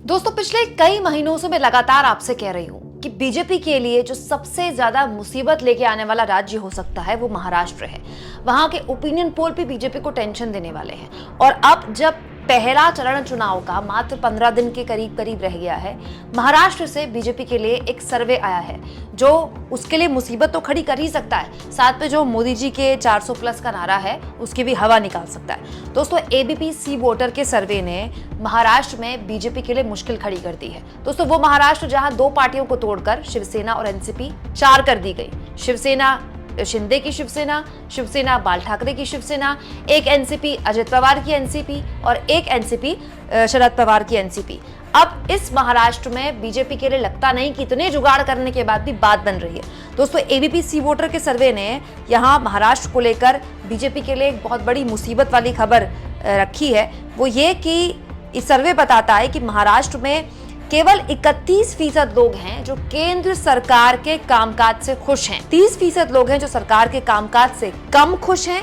दोस्तों, पिछले कई महीनों से मैं लगातार आपसे कह रही हूँ कि बीजेपी के लिए जो सबसे ज्यादा मुसीबत लेके आने वाला राज्य हो सकता है वो महाराष्ट्र है। वहां के ओपिनियन पोल भी बीजेपी को टेंशन देने वाले हैं। और अब जब पहला चरण चुनाव का मात्र 15 दिन के करीब करीब रह गया है, महाराष्ट्र से बीजेपी के लिए एक सर्वे आया है जो उसके लिए मुसीबत तो खड़ी कर ही सकता है, साथ में जो मोदी जी के 400 प्लस का नारा है उसकी भी हवा निकाल सकता है। दोस्तों, एबीपी सी वोटर के सर्वे ने महाराष्ट्र में बीजेपी के लिए मुश्किल खड़ी कर दी है। दोस्तों, वो महाराष्ट्र जहां दो पार्टियों को तोड़कर शिवसेना और एनसीपी 4 कर दी गई। शिवसेना शिंदे की शिवसेना, शिवसेना बाल ठाकरे की शिवसेना, एक एनसीपी अजित पवार की एनसीपी और एक एनसीपी शरद पवार की एनसीपी। अब इस महाराष्ट्र में बीजेपी के लिए लगता नहीं कि इतने जुगाड़ करने के बाद भी बात बन रही है। दोस्तों, एबीपी सी वोटर के सर्वे ने यहां महाराष्ट्र को लेकर बीजेपी के लिए एक बहुत बड़ी मुसीबत वाली खबर रखी है। वो ये कि इस सर्वे बताता है कि महाराष्ट्र में केवल 31% लोग हैं जो केंद्र सरकार के कामकाज से खुश हैं। 30% लोग हैं जो सरकार के कामकाज से कम खुश हैं।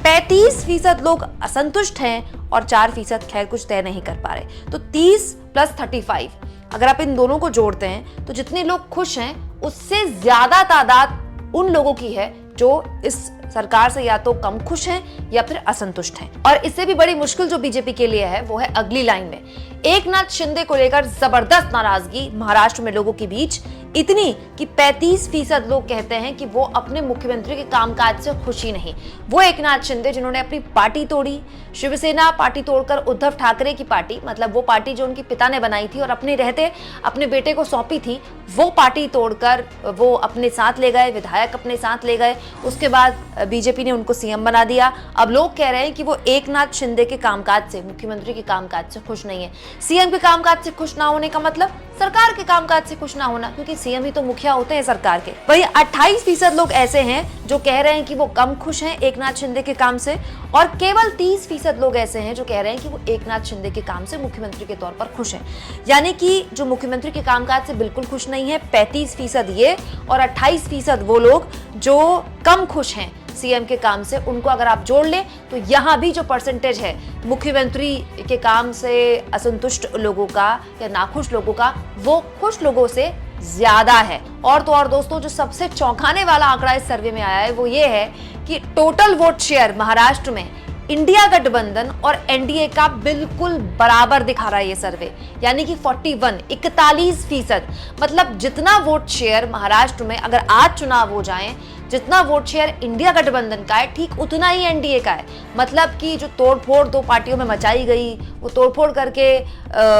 35% लोग असंतुष्ट हैं और 4% खैर कुछ तय नहीं कर पा रहे। तो 30 + 35, अगर आप इन दोनों को जोड़ते हैं तो जितने लोग खुश हैं उससे ज्यादा तादाद उन लोगों की है जो इस सरकार से या तो कम खुश हैं या फिर असंतुष्ट हैं। और इससे भी बड़ी मुश्किल जो बीजेपी के लिए है वो है अगली लाइन में। एकनाथ शिंदे को लेकर जबरदस्त नाराजगी महाराष्ट्र में लोगों के बीच, इतनी कि 35% लोग कहते हैं कि वो अपने मुख्यमंत्री के कामकाज से खुशी नहीं। वो एकनाथ शिंदे जिन्होंने अपनी पार्टी तोड़ी, शिवसेना पार्टी तोड़कर उद्धव ठाकरे की पार्टी, मतलब वो पार्टी जो उनके पिता ने बनाई थी और अपने रहते अपने बेटे को सौंपी थी, वो पार्टी तोड़कर वो अपने साथ ले गए, विधायक अपने साथ ले गए। उसके बाद बीजेपी ने उनको सीएम बना दिया। अब लोग कह रहे हैं कि वो एकनाथ शिंदे के कामकाज से, मुख्यमंत्री के कामकाज से खुश नहीं है। सीएम के कामकाज से खुश ना होने का मतलब सरकार के कामकाज से खुश ना होना, क्योंकि सीएम ही तो मुखिया होते हैं सरकार के। वही 28% लोग ऐसे हैं जो कह रहे हैं कि वो कम खुश हैं एकनाथ शिंदे के काम से, और केवल 30% लोग ऐसे हैं जो कह रहे हैं कि वो एकनाथ शिंदे के काम से मुख्यमंत्री के तौर पर खुश हैं। यानी कि जो मुख्यमंत्री के कामकाज से बिल्कुल खुश नहीं है 35% ये, और 28% वो लोग जो कम खुश हैं सीएम के काम से। उनको अगर आप जोड़ लें तो यहां भी जो परसेंटेज है मुख्यमंत्री के काम से असंतुष्ट लोगों का या नाखुश लोगों का, वो खुश लोगों से ज्यादा है। और तो और दोस्तों, जो सबसे चौंकाने वाला आंकड़ा इस सर्वे में आया है वो ये है कि टोटल वोट शेयर महाराष्ट्र में इंडिया गठबंधन और एनडीए का बिल्कुल बराबर दिखा रहा है ये सर्वे। यानी कि 41%, मतलब जितना वोट शेयर महाराष्ट्र में अगर आज चुनाव हो जाएं, जितना वोट शेयर इंडिया गठबंधन का है ठीक उतना ही एनडीए का है। मतलब कि जो तोड़फोड़ दो पार्टियों में मचाई गई, वो तोड़फोड़ करके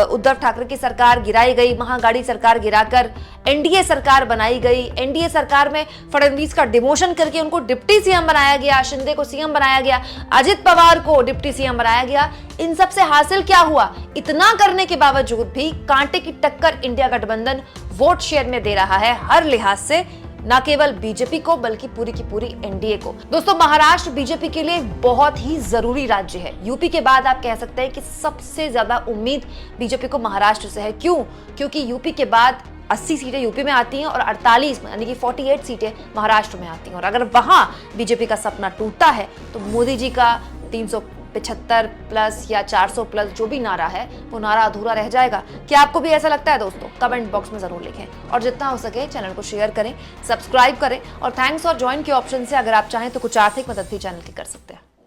उद्धव ठाकरे की सरकार गिराई गई, महागाड़ी सरकार गिराकर एनडीए सरकार बनाई गई। एनडीए सरकार में फडणवीस का डिमोशन करके उनको डिप्टी सीएम बनाया गया, शिंदे को सीएम बनाया गया, अजित पवार को डिप्टी सीएम बनाया गया। इन सब से हासिल क्या हुआ? इतना करने के बावजूद भी कांटे की टक्कर इंडिया गठबंधन वोट शेयर में दे रहा है हर लिहाज से, न केवल बीजेपी को बल्कि पूरी की पूरी एनडीए को। दोस्तों, महाराष्ट्र बीजेपी के लिए बहुत ही जरूरी राज्य है। यूपी के बाद आप कह सकते हैं कि सबसे ज्यादा उम्मीद बीजेपी को महाराष्ट्र से है। क्यों? क्योंकि यूपी के बाद 80 सीटें यूपी में आती हैं और 48 यानी कि 48 सीटें महाराष्ट्र में आती हैं। और अगर वहां बीजेपी का सपना टूटता है तो मोदी जी का 375 प्लस या 400 प्लस जो भी नारा है वो नारा अधूरा रह जाएगा। क्या आपको भी ऐसा लगता है? दोस्तों, कमेंट बॉक्स में जरूर लिखें और जितना हो सके चैनल को शेयर करें, सब्सक्राइब करें और थैंक्स और ज्वाइन के ऑप्शन से अगर आप चाहें तो कुछ आर्थिक मदद भी चैनल की कर सकते हैं।